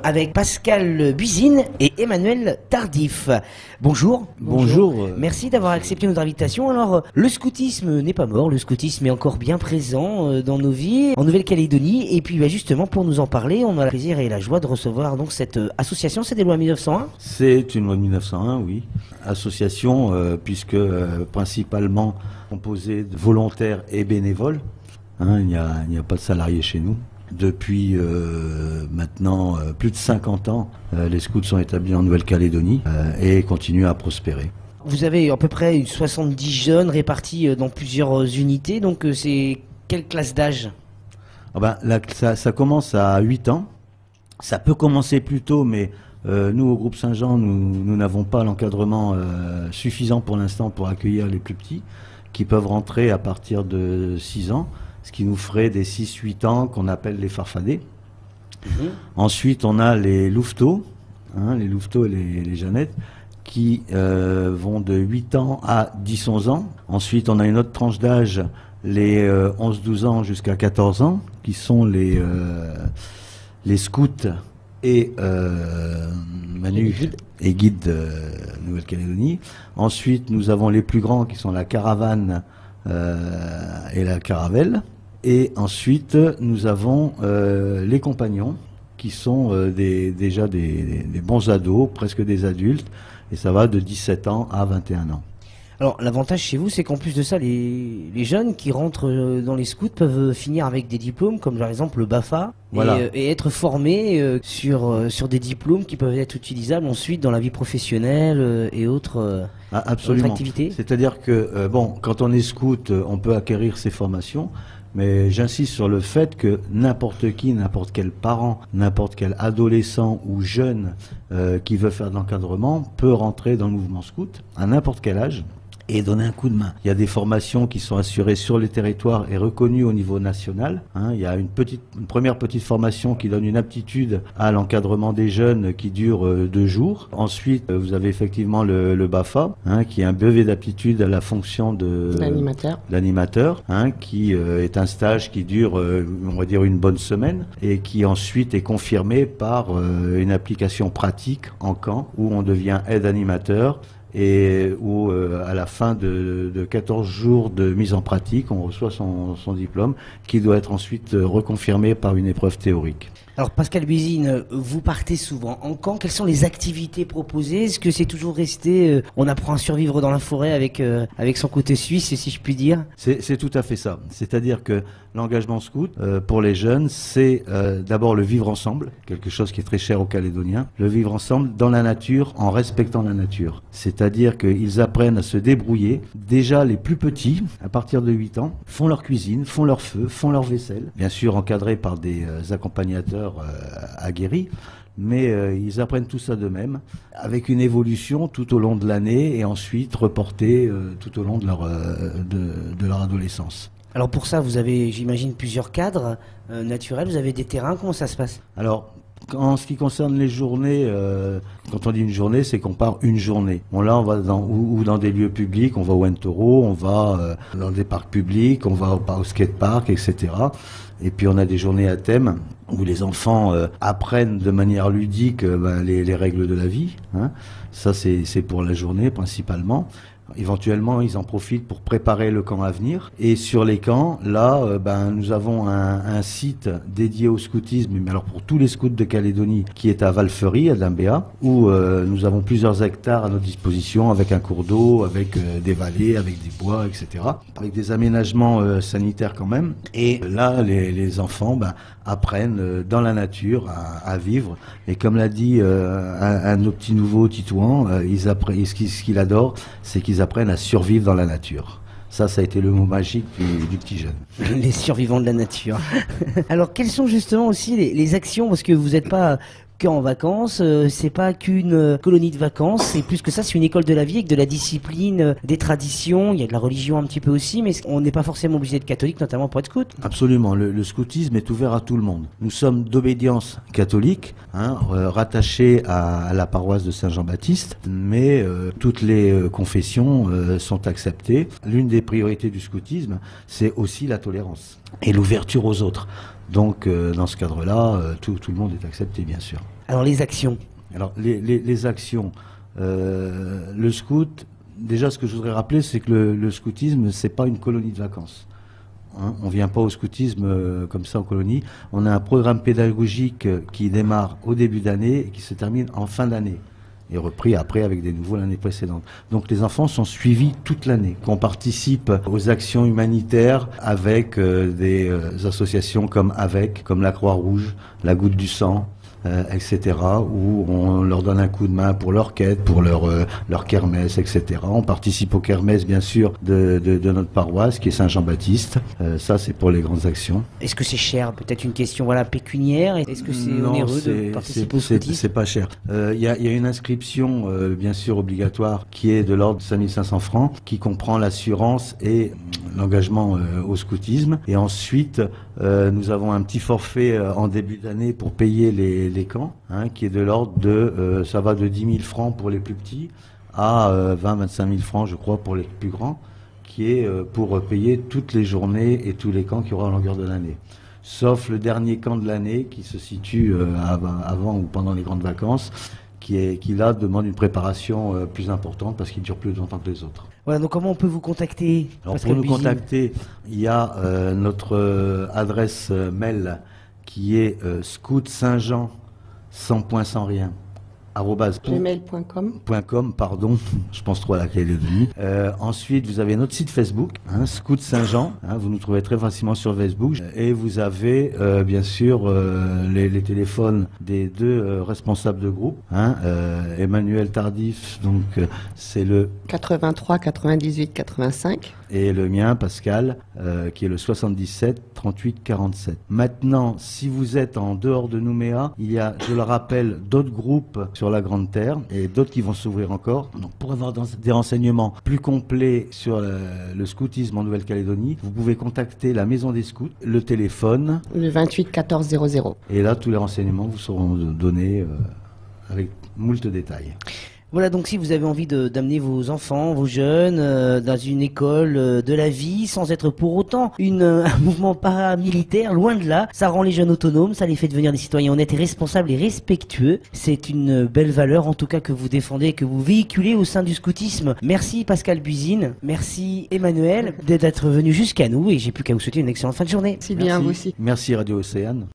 avec Pascal Buisine et Emmanuel Tardif. Bonjour. Bonjour. Merci d'avoir accepté notre invitation. Alors, le scoutisme n'est pas mort, le scoutisme est encore bien présent dans nos vies, en Nouvelle-Calédonie. Et puis justement, pour nous en parler, on a le plaisir et la joie de recevoir donc cette association. C'est des lois 1901 ? C'est une loi de 1901, oui. Association, puisque principalement composée de volontaires et bénévoles. Il n'y a pas de salariés chez nous. Depuis maintenant plus de 50 ans, les scouts sont établis en Nouvelle-Calédonie et continuent à prospérer. Vous avez à peu près 70 jeunes répartis dans plusieurs unités, donc c'est quelle classe d'âge ? Ça commence à 8 ans. Ça peut commencer plus tôt, mais nous, au groupe Saint-Jean, nous n'avons pas l'encadrement suffisant pour l'instant pour accueillir les plus petits, qui peuvent rentrer à partir de 6 ans. Ce qui nous ferait des 6-8 ans qu'on appelle les farfadets. Ensuite, on a les louveteaux, les louveteaux et les jeannettes, qui vont de 8 ans à 10-11 ans. Ensuite, on a une autre tranche d'âge, les 11-12 ans jusqu'à 14 ans, qui sont les scouts et et guides de Nouvelle-Calédonie. Ensuite, nous avons les plus grands, qui sont la caravane et la caravelle. Et ensuite, nous avons les compagnons, qui sont déjà des bons ados, presque des adultes, et ça va de 17 ans à 21 ans. Alors, l'avantage chez vous, c'est qu'en plus de ça, les jeunes qui rentrent dans les scouts peuvent finir avec des diplômes, comme par exemple le BAFA, voilà. et être formés sur des diplômes qui peuvent être utilisables ensuite dans la vie professionnelle et autres activités. C'est-à-dire que, quand on est scout, on peut acquérir ces formations, mais j'insiste sur le fait que n'importe qui, n'importe quel parent, n'importe quel adolescent ou jeune qui veut faire de l'encadrement peut rentrer dans le mouvement scout à n'importe quel âge et donner un coup de main. Il y a des formations qui sont assurées sur les territoires et reconnues au niveau national. Il y a une première petite formation qui donne une aptitude à l'encadrement des jeunes qui dure 2 jours. Ensuite, vous avez effectivement le BAFA, qui est un brevet d'aptitude à la fonction de l'animateur, qui est un stage qui dure, on va dire, une bonne semaine et qui ensuite est confirmé par une application pratique en camp où on devient aide animateur. Et où à la fin de 14 jours de mise en pratique, on reçoit son diplôme qui doit être ensuite reconfirmé par une épreuve théorique. Alors Pascal Buisine, vous partez souvent en camp. Quelles sont les activités proposées ? Est-ce que c'est toujours resté on apprend à survivre dans la forêt avec son côté suisse, si je puis dire ? C'est tout à fait ça. C'est-à-dire que l'engagement scout, pour les jeunes, c'est d'abord le vivre ensemble, quelque chose qui est très cher aux Calédoniens, le vivre ensemble dans la nature, en respectant la nature. C'est-à-dire qu'ils apprennent à se débrouiller. Déjà, les plus petits, à partir de 8 ans, font leur cuisine, font leur feu, font leur vaisselle, bien sûr encadrés par des accompagnateurs aguerris, mais ils apprennent tout ça d'eux-mêmes, avec une évolution tout au long de l'année et ensuite reportée tout au long de leur adolescence. Alors pour ça, vous avez, j'imagine, plusieurs cadres naturels, vous avez des terrains, comment ça se passe ? Alors, en ce qui concerne les journées, quand on dit une journée, c'est qu'on part une journée. Là, on va dans des lieux publics, on va au Entoro, on va dans des parcs publics, on va au skatepark, etc. Et puis on a des journées à thème où les enfants apprennent de manière ludique les règles de la vie. Ça, c'est pour la journée principalement. Éventuellement, ils en profitent pour préparer le camp à venir. Et sur les camps, là, nous avons un site dédié au scoutisme, mais alors pour tous les scouts de Calédonie, qui est à Valferie, à Dambéa, où nous avons plusieurs hectares à notre disposition, avec un cours d'eau, avec des vallées, avec des bois, etc. Avec des aménagements sanitaires quand même. Et là, les enfants apprennent dans la nature à vivre. Et comme l'a dit un de nos petits nouveaux Titouans, ce qu'il adore, c'est qu'ils apprennent à survivre dans la nature. Ça a été le mot magique du petit jeune. Les survivants de la nature. Alors, quelles sont justement aussi les actions, parce que vous n'êtes pas qu'en vacances, c'est pas qu'une colonie de vacances, c'est plus que ça, c'est une école de la vie avec de la discipline, des traditions, il y a de la religion un petit peu aussi, mais on n'est pas forcément obligé d'être catholique, notamment pour être scout. Absolument, le scoutisme est ouvert à tout le monde. Nous sommes d'obédience catholique, rattachés à la paroisse de Saint-Jean-Baptiste, mais toutes les confessions sont acceptées. L'une des priorités du scoutisme, c'est aussi la tolérance et l'ouverture aux autres. Donc dans ce cadre-là, tout le monde est accepté, bien sûr. Alors les actions. Alors les actions, le scout, déjà ce que je voudrais rappeler, c'est que le scoutisme, c'est pas une colonie de vacances. Hein, on vient pas au scoutisme comme ça en colonie. On a un programme pédagogique qui démarre au début d'année et qui se termine en fin d'année. Et repris après avec des nouveaux l'année précédente. Donc les enfants sont suivis toute l'année. On participe aux actions humanitaires avec des associations comme la Croix-Rouge, la Goutte du Sang, etc., où on leur donne un coup de main pour leur quête, pour leur kermesse, etc. On participe aux kermesses, bien sûr, de notre paroisse, qui est Saint-Jean-Baptiste. Ça, c'est pour les grandes actions. Est-ce que c'est cher? Peut-être une question pécuniaire. Est-ce que c'est onéreux de participer au scoutisme? C'est pas cher. Il y a une inscription, bien sûr, obligatoire, qui est de l'ordre de 5 500 francs, qui comprend l'assurance et l'engagement au scoutisme. Et ensuite, nous avons un petit forfait en début d'année pour payer les camps, hein, qui est de l'ordre de, ça va de 10 000 francs pour les plus petits à 20-25 000 francs, je crois, pour les plus grands, qui est pour payer toutes les journées et tous les camps qu'il y aura à longueur de l'année. Sauf le dernier camp de l'année qui se situe avant ou pendant les grandes vacances, qui là demande une préparation plus importante parce qu'il dure plus longtemps que les autres. Voilà, donc comment on peut vous contacter? Alors pour nous contacter, il y a notre adresse mail qui est scoutsaintjean, sans point sans rien, @gmail.com, pardon, je pense trop à la Calédonie. Ensuite, vous avez notre site Facebook, hein, Scout Saint-Jean, hein, vous nous trouvez très facilement sur Facebook, et vous avez bien sûr les téléphones des deux responsables de groupe, hein, Emmanuel Tardif, donc c'est le 83 98 85, et le mien, Pascal, qui est le 77 38 47. Maintenant, si vous êtes en dehors de Nouméa, il y a, je le rappelle, d'autres groupes sur la Grande Terre et d'autres qui vont s'ouvrir encore. Donc, pour avoir des renseignements plus complets sur le scoutisme en Nouvelle-Calédonie, vous pouvez contacter la Maison des Scouts, le téléphone. Le 28 14 00. Et là, tous les renseignements vous seront donnés avec moult détails. Voilà, donc si vous avez envie d'amener vos enfants, vos jeunes, dans une école de la vie, sans être pour autant un mouvement paramilitaire, loin de là, ça rend les jeunes autonomes, ça les fait devenir des citoyens honnêtes et responsables et respectueux. C'est une belle valeur, en tout cas, que vous défendez, que vous véhiculez au sein du scoutisme. Merci Pascal Buzine, merci Emmanuel d'être venu jusqu'à nous, et j'ai plus qu'à vous souhaiter une excellente fin de journée. C'est bien, vous aussi. Merci Radio Océane.